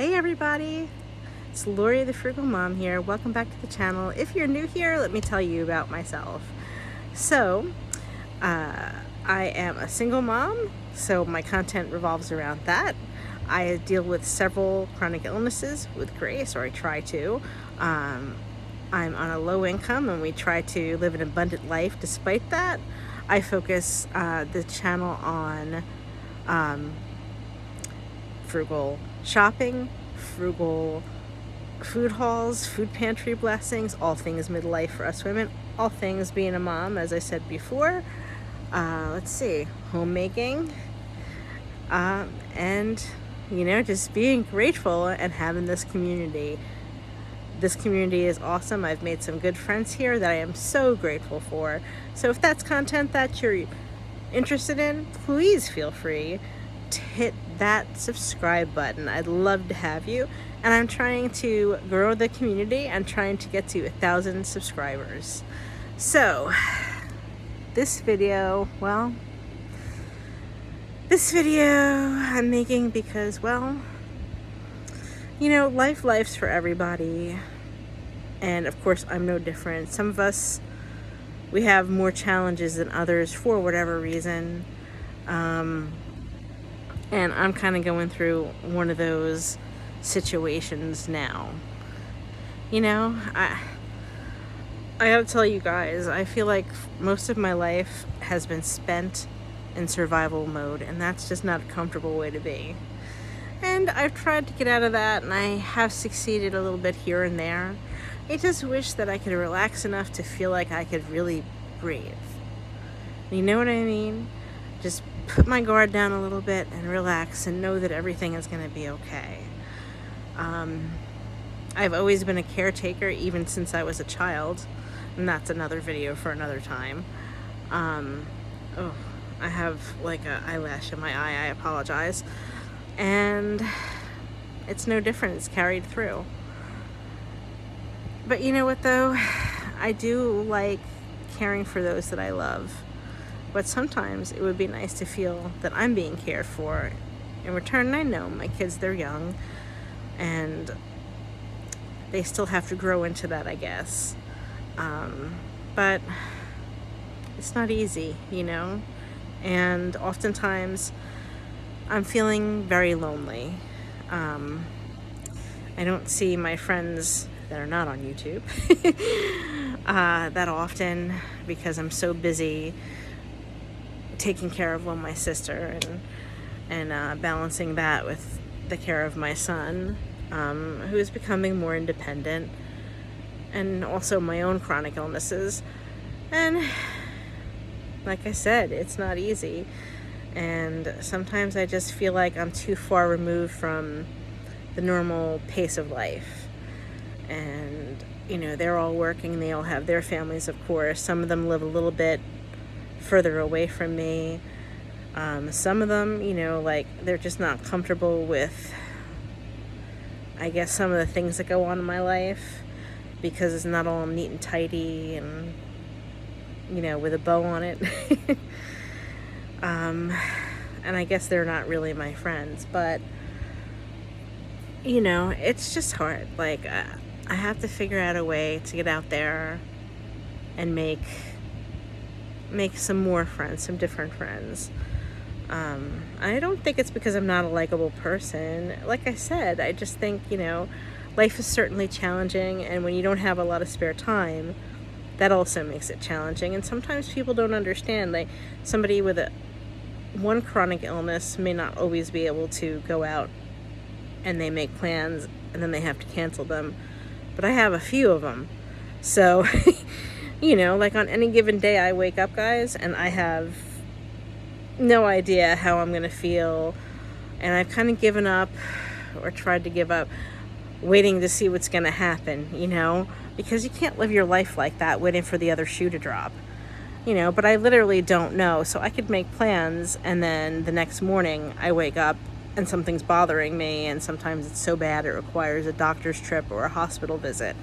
Hey everybody, it's Lori the Frugal Mom here. Welcome back to the channel. If you're new here, let me tell you about myself. So, I am a single mom, so my content revolves around that. I deal with several chronic illnesses with grace, or I try to. I'm on a low income and we try to live an abundant life despite that. I focus the channel on frugal shopping, frugal food hauls, food pantry blessings, all things midlife for us women, all things being a mom, as I said before. Homemaking, and just being grateful and having this community. This community is awesome. I've made some good friends here that I am so grateful for. So if that's content that you're interested in, please feel free to hit that subscribe button. I'd love to have you. And I'm trying to grow the community. I'm trying to get to 1,000 subscribers. So this video I'm making because, life's for everybody. And of course, I'm no different. Some of us, we have more challenges than others for whatever reason. And I'm kind of going through one of those situations now. I gotta tell you guys, I feel like most of my life has been spent in survival mode, and that's just not a comfortable way to be. And I've tried to get out of that, and I have succeeded a little bit here and there. I just wish that I could relax enough to feel like I could really breathe. You know what I mean? Just put my guard down a little bit and relax and know that everything is going to be okay. I've always been a caretaker, even since I was a child, and that's another video for another time. I have like an eyelash in my eye. I apologize. And it's no different. It's carried through. But you know what, though? I do like caring for those that I love. But sometimes it would be nice to feel that I'm being cared for. In return, I know my kids, they're young, and they still have to grow into that, I guess. But it's not easy, and oftentimes I'm feeling very lonely. I don't see my friends that are not on YouTube that often because I'm so busy taking care of my sister and balancing that with the care of my son, who is becoming more independent, and also my own chronic illnesses. And like I said, it's not easy, and sometimes I just feel like I'm too far removed from the normal pace of life. And they're all working, they all have their families, of course. Some of them live a little bit further away from me. Some of them, they're just not comfortable with, I guess, some of the things that go on in my life, because it's not all neat and tidy and, with a bow on it. And I guess they're not really my friends, but, it's just hard. Like, I have to figure out a way to get out there and make some more friends, some different friends. I don't think it's because I'm not a likable person. Like I said, I just think, life is certainly challenging, and when you don't have a lot of spare time, that also makes it challenging. And sometimes people don't understand. Like, somebody with one chronic illness may not always be able to go out, and they make plans and then they have to cancel them. But I have a few of them. So, like on any given day I wake up, guys, and I have no idea how I'm going to feel. And I've kind of given up, or tried to give up, waiting to see what's going to happen, because you can't live your life like that, waiting for the other shoe to drop, but I literally don't know. So I could make plans, and then the next morning I wake up and something's bothering me, and sometimes it's so bad it requires a doctor's trip or a hospital visit,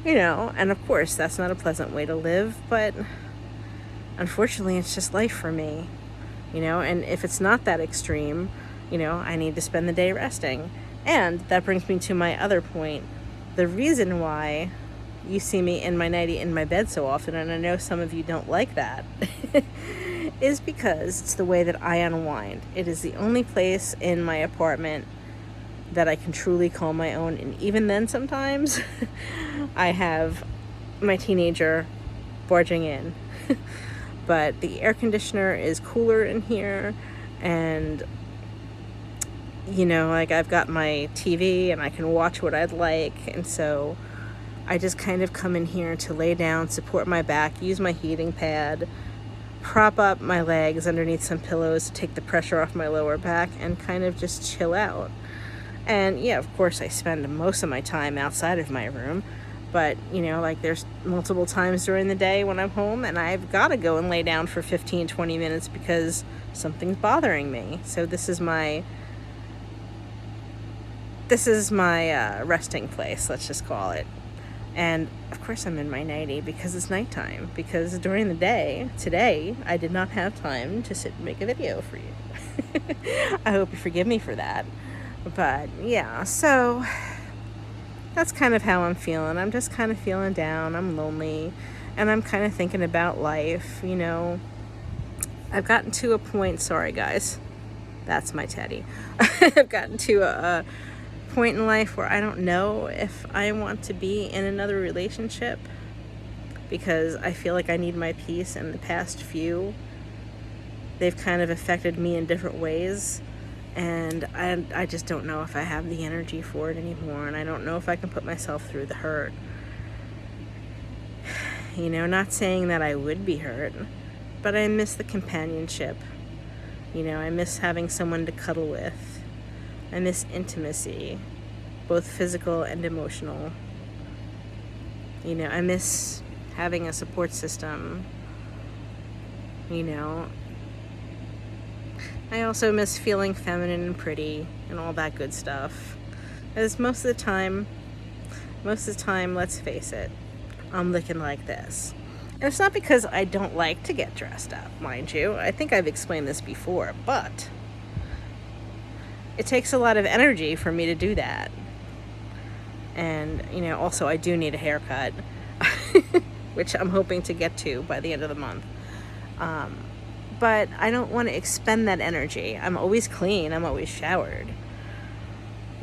and of course that's not a pleasant way to live, but unfortunately it's just life for me, and if it's not that extreme, I need to spend the day resting. And that brings me to my other point. The reason why you see me in my nightie in my bed so often, and I know some of you don't like that, is because it's the way that I unwind. It is the only place in my apartment that I can truly call my own. And even then, sometimes I have my teenager barging in. But the air conditioner is cooler in here, and like I've got my TV and I can watch what I'd like, and so I just kind of come in here to lay down, support my back, use my heating pad, prop up my legs underneath some pillows to take the pressure off my lower back, and kind of just chill out. And yeah, of course I spend most of my time outside of my room, but like there's multiple times during the day when I'm home and I've got to go and lay down for 15-20 minutes because something's bothering me. So this is my resting place, let's just call it. And of course I'm in my nightie because it's nighttime, because during the day today I did not have time to sit and make a video for you. I hope you forgive me for that. But yeah, so that's kind of how I'm feeling. I'm just kind of feeling down. I'm lonely, and I'm kind of thinking about life. I've gotten to a point, sorry guys, that's my teddy. I've gotten to a point in life where I don't know if I want to be in another relationship, because I feel like I need my peace, and the past few, they've kind of affected me in different ways, and I just don't know if I have the energy for it anymore, and I don't know if I can put myself through the hurt. Not saying that I would be hurt, but I miss the companionship. I miss having someone to cuddle with. I miss intimacy, both physical and emotional. I miss having a support system. I also miss feeling feminine and pretty and all that good stuff. As most of the time, let's face it, I'm looking like this. And it's not because I don't like to get dressed up, mind you. I think I've explained this before, but it takes a lot of energy for me to do that. And, also I do need a haircut, which I'm hoping to get to by the end of the month. But I don't want to expend that energy. I'm always clean. I'm always showered.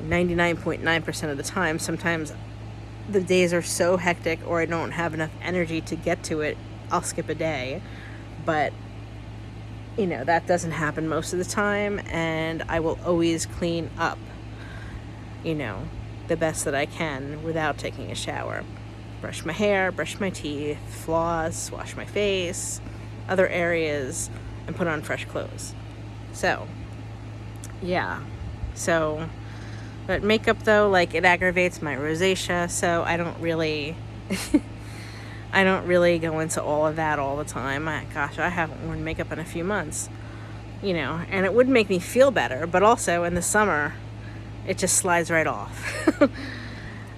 99.9% of the time. Sometimes the days are so hectic or I don't have enough energy to get to it, I'll skip a day. But, that doesn't happen most of the time, and I will always clean up, the best that I can without taking a shower. Brush my hair, brush my teeth, floss, wash my face, other areas, and put on fresh clothes. So, yeah. But makeup though, it aggravates my rosacea, so I don't really go into all of that all the time. I haven't worn makeup in a few months, and it would make me feel better, but also in the summer, it just slides right off.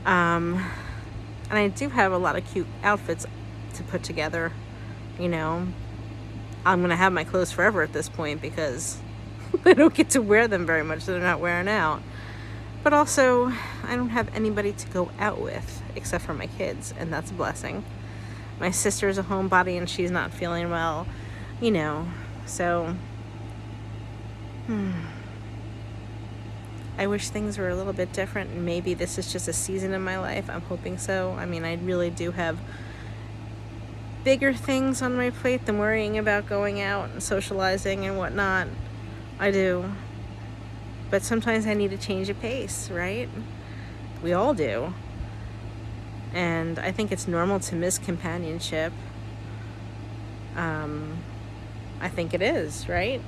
And I do have a lot of cute outfits to put together, I'm going to have my clothes forever at this point because I don't get to wear them very much, so they're not wearing out. But also, I don't have anybody to go out with except for my kids, and that's a blessing. My sister's a homebody and she's not feeling well, so I wish things were a little bit different, and maybe this is just a season in my life. I'm hoping so. I mean, I really do have bigger things on my plate than worrying about going out and socializing and whatnot. I do. But sometimes I need a change of pace, right? We all do. And I think it's normal to miss companionship. I think it is, right?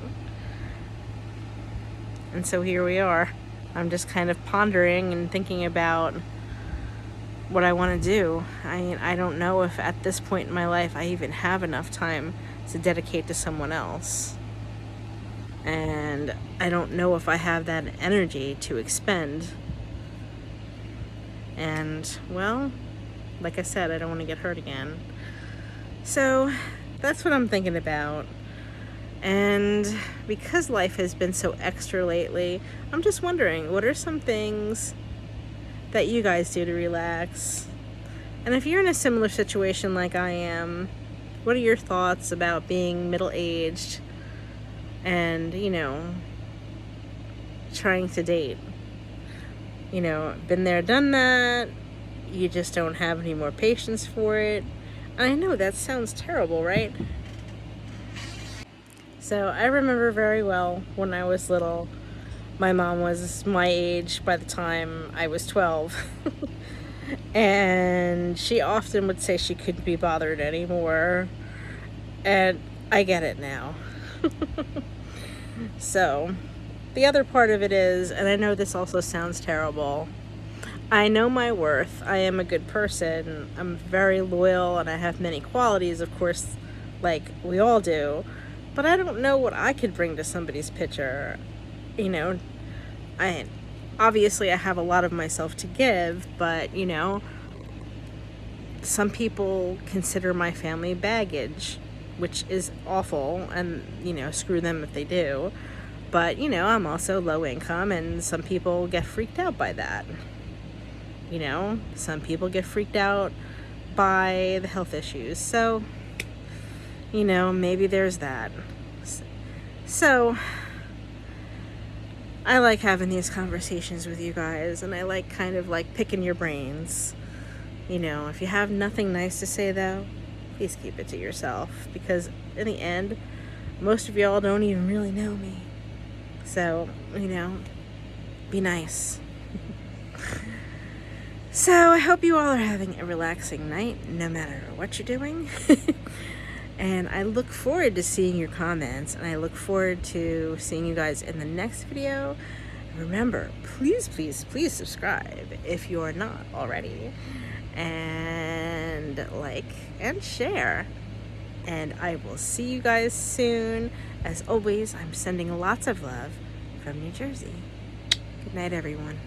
And so here we are. I'm just kind of pondering and thinking about what I want to do. I don't know if at this point in my life I even have enough time to dedicate to someone else. And I don't know if I have that energy to expend. And, well, like I said, I don't want to get hurt again. So that's what I'm thinking about. And because life has been so extra lately, I'm just wondering, what are some things that you guys do to relax? And if you're in a similar situation like I am, what are your thoughts about being middle-aged and, trying to date? Been there, done that. You just don't have any more patience for it. And I know that sounds terrible, right? So I remember very well when I was little, my mom was my age by the time I was 12. And she often would say she couldn't be bothered anymore. And I get it now. So the other part of it is, and I know this also sounds terrible, I know my worth. I am a good person. I'm very loyal and I have many qualities, of course, like we all do. But I don't know what I could bring to somebody's picture. I obviously I have a lot of myself to give, but some people consider my family baggage, which is awful, and screw them if they do. But I'm also low income, and some people get freaked out by that. Some people get freaked out by the health issues. So, maybe there's that. So, I like having these conversations with you guys, and I like kind of like picking your brains. If you have nothing nice to say, though, please keep it to yourself, because in the end, most of y'all don't even really know me. So, be nice. So I hope you all are having a relaxing night, no matter what you're doing. And I look forward to seeing your comments, and I look forward to seeing you guys in the next video. Remember, please, please, please subscribe if you are not already. And like and share. And I will see you guys soon. As always, I'm sending lots of love from New Jersey. Good night, everyone.